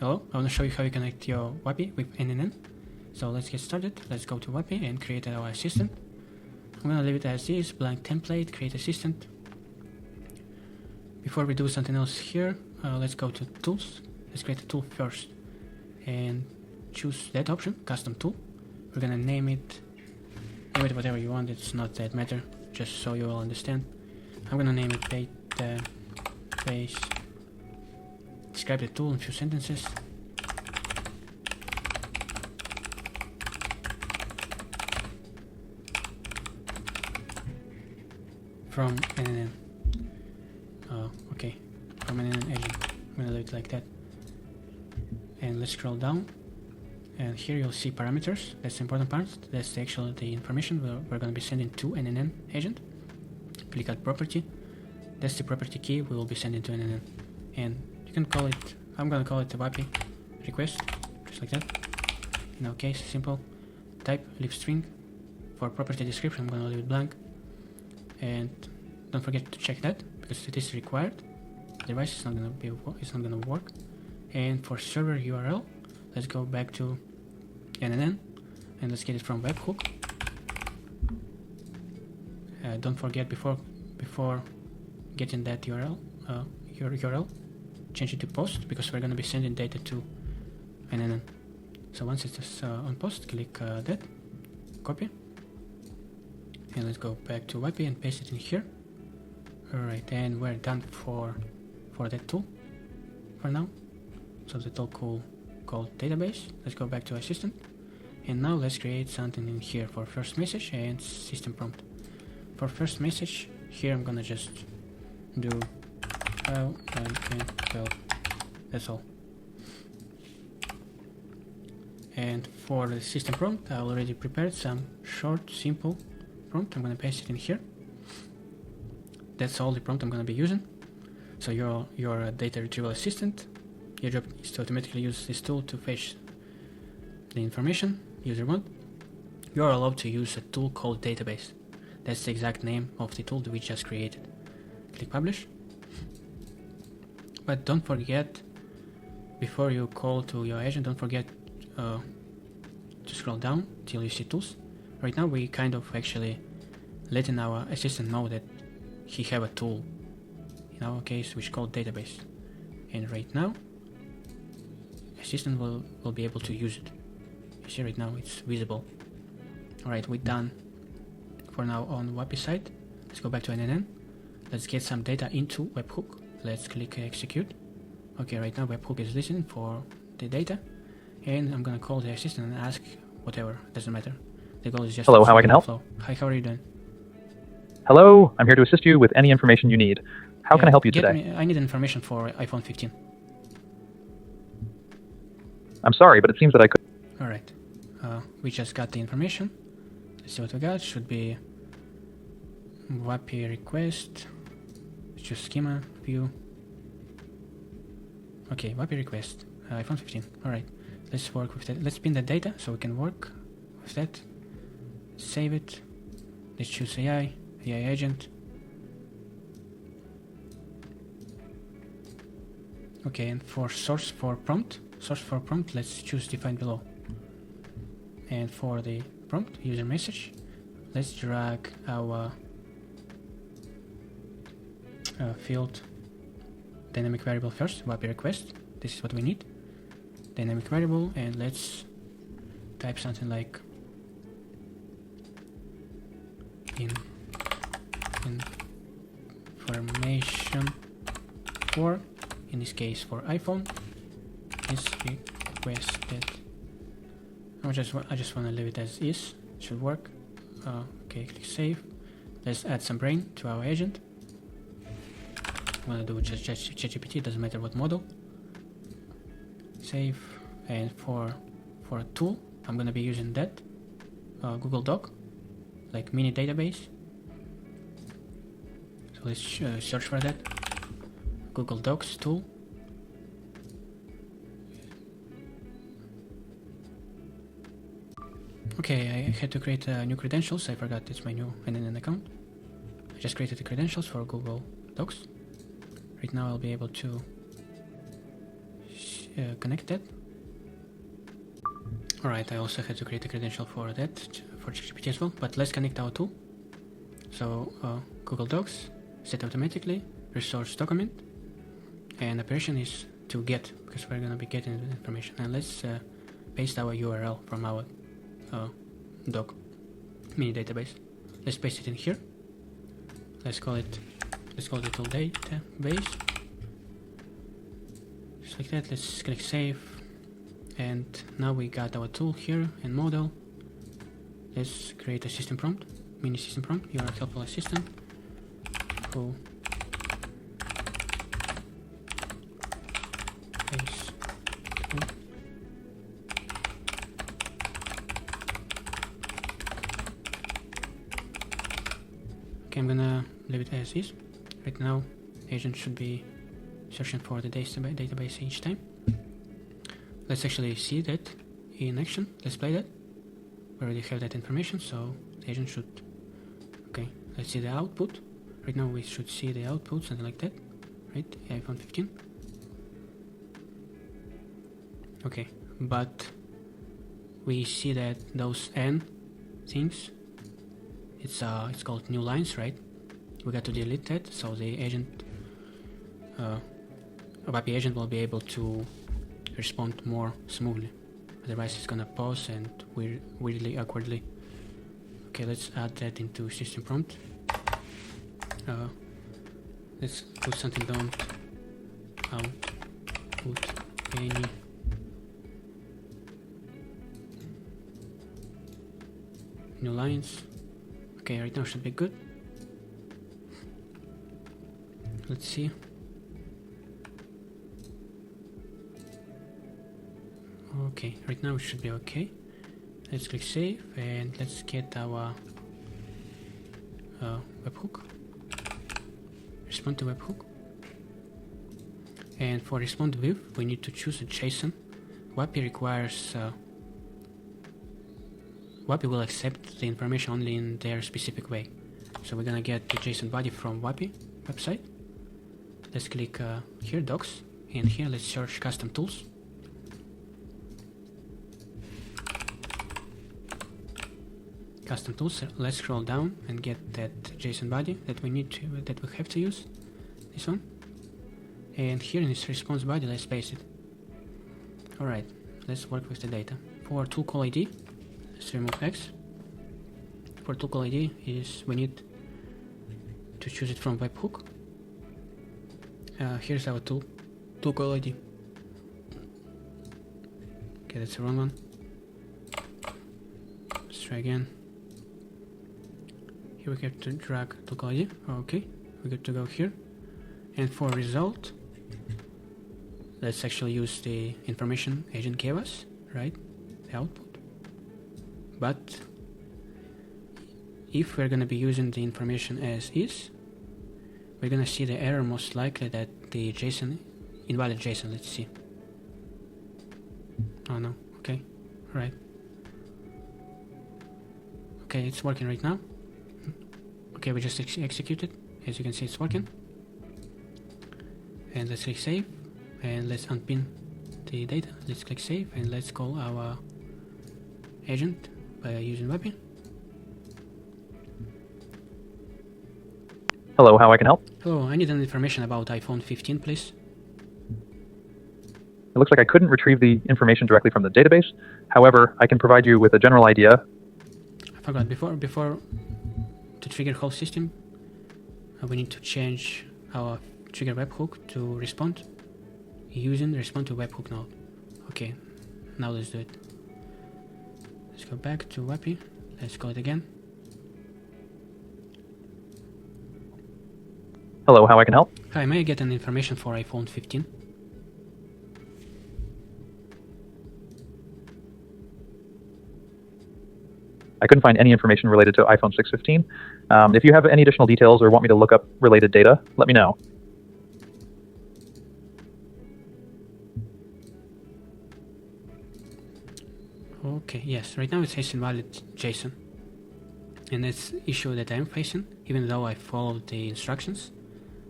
Hello, I want to show you how you connect your Vapi with N8N. So let's get started. Let's go to Vapi and create our assistant. I'm gonna leave it as is, blank template, create assistant. Before we do something else here, let's go to tools. Let's create a tool first and choose that option, custom tool. We're gonna name it whatever you want, it's not that matter, just so you all understand. I'm gonna name it database. Describe the tool in a few sentences. From N8N. Okay, from N8N agent. I'm gonna leave it like that. And let's scroll down. And here you'll see parameters. That's the important part. That's actually the information we're going to be sending to N8N agent. Click on property. That's the property key we will be sending to N8N. And you can call it, I'm going to call it the Vapi request, just like that. In our case, simple. Type, leave string. For property description, I'm going to leave it blank. And don't forget to check that, because it is required. Otherwise, it's not going to work. And for server URL, let's go back to N8N and let's get it from webhook. Don't forget before getting that URL, your URL, change it to post, because we're going to be sending data to N8N. So once it's on post, click that, copy, and let's go back to Vapi and paste it in here. Alright, and we're done for that tool for now. So the tool called database. Let's go back to assistant, and now let's create something in here for first message and system prompt. For first message, here I'm gonna just do how I can help. That's all. And for the system prompt, I already prepared some short, simple prompt. I'm gonna paste it in here. That's all the prompt I'm gonna be using. So your data retrieval assistant, your job is to automatically use this tool to fetch the information user want. You are allowed to use a tool called database. That's the exact name of the tool that we just created. Click publish. But don't forget, before you call to your agent, don't forget to scroll down till you see tools. Right now we kind of actually letting our assistant know that he have a tool, in our case, which is called database. And right now, assistant will be able to use it. You see right now it's visible. Alright, we're done for now on Vapi side. Let's go back to N8N. Let's get some data into webhook. Let's click execute. Okay, right now webhook is listening for the data, and I'm gonna call the assistant and ask whatever, doesn't matter. The goal is just hello, how I can help? Flow. Hi, how are you doing? Hello, I'm here to assist you with any information you need. How can I help you today? I need information for iPhone 15. I'm sorry, but it seems that I could. Alright, we just got the information. Let's see what we got. Should be Vapi request. Let's choose schema view. Okay, Vapi request, iPhone 15. Alright, let's work with that. Let's pin the data so we can work with that. Save it. Let's choose AI agent. Okay, and for source for prompt, let's choose define below. And for the prompt, user message, let's drag our field dynamic variable first, Vapi request. This is what we need. Dynamic variable, and let's type something like information for, in this case for iPhone, is requested. I just want to leave it as is. It should work. Okay, click save. Let's add some brain to our agent. I'm gonna do just ChatGPT, doesn't matter what model. Save. And for a tool, I'm gonna be using that Google Doc, like mini database. So let's search for that. Google Docs tool. Okay, I had to create new credentials. I forgot it's my new N8N account. I just created the credentials for Google Docs. Right now I'll be able to connected. Alright, I also had to create a credential for that, for ChatGPT as well, but let's connect our tool. So Google Docs, set automatically, resource document, and operation is to get, because we're gonna be getting the information. And let's paste our URL from our doc mini database. Let's paste it in here. Let's call it tool database. Just like that. Let's click save, and now we got our tool here and model. Let's create a system prompt, mini system prompt. You are a helpful assistant who is tool. Okay, I'm gonna leave it as is. Right now, agent should be searching for the database each time. Let's actually see that in action. Let's play that. We already have that information, so the agent should... Okay, let's see the output. Right now we should see the output, something like that. Right, iPhone 15. Okay, but we see that those N things, it's called new lines, right? We got to delete that, so the agent, Vapi agent will be able to respond more smoothly. Otherwise it's gonna pause and weirdly, awkwardly. Okay, let's add that into system prompt. Let's put something down. Output any new lines. Okay, right now should be good. Let's see. Okay, right now it should be okay. Let's click save and let's get our webhook. Respond to webhook. And for respond with, we need to choose a JSON. Vapi requires Vapi will accept the information only in their specific way. So we're gonna get the JSON body from Vapi website. Let's click here, docs, and here let's search custom tools. Custom tools. Let's scroll down and get that JSON body that we have to use. This one. And here in this response body, let's paste it. Alright, let's work with the data. For tool call ID, let's remove X. For tool call ID is we need to choose it from webhook. Here's our tool call ID. Okay, that's the wrong one. Let's try again. Here we have to drag tool call ID. Okay, we're good to go here. And for result, let's actually use the information agent gave us, right? The output. But if we're gonna be using the information as is, we're gonna see the error most likely that the JSON, invalid JSON, let's see. Oh no, okay, right. Okay, it's working right now. Okay, we just executed. As you can see, it's working. And let's click save, and let's unpin the data. Let's click save, and let's call our agent by using Vapi. Hello, how I can help? Hello, I need an information about iPhone 15, please. It looks like I couldn't retrieve the information directly from the database. However, I can provide you with a general idea. I forgot, before to trigger whole system, we need to change our trigger webhook to respond using respond to webhook node. Okay, now let's do it. Let's go back to Vapi. Let's call it again. Hello, how I can help? Hi, may I get an information for iPhone 15? I couldn't find any information related to iPhone 615. If you have any additional details or want me to look up related data, let me know. Okay, yes, right now it says invalid JSON. And that's the issue that I'm facing, even though I followed the instructions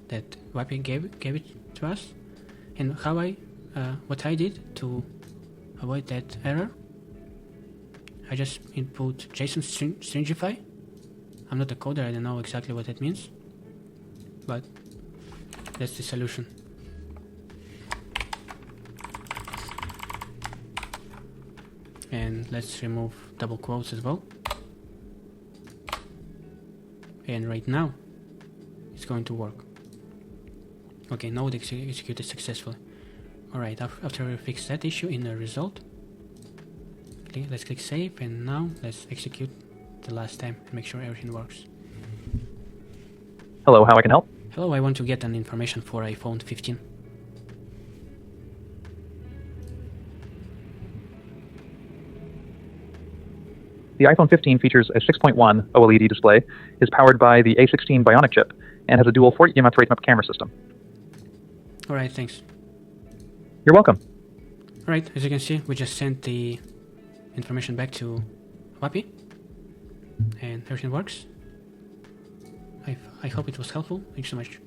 that Vapi gave it to us. And how I what I did to avoid that error, I just input JSON stringify. I'm not a coder, I don't know exactly what that means, but that's the solution. And let's remove double quotes as well. And right now, it's going to work. Okay, node executed successfully. Alright, after we fix that issue in the result, okay, let's click save, and now let's execute the last time and make sure everything works. Hello, how I can help? Hello, I want to get an information for iPhone 15. The iPhone 15 features a 6.1 OLED display, is powered by the A16 Bionic chip, and has a dual 40 MP camera system. Alright, thanks. You're welcome. Alright, as you can see, we just sent the information back to Vapi, and everything works. I hope it was helpful. Thanks so much.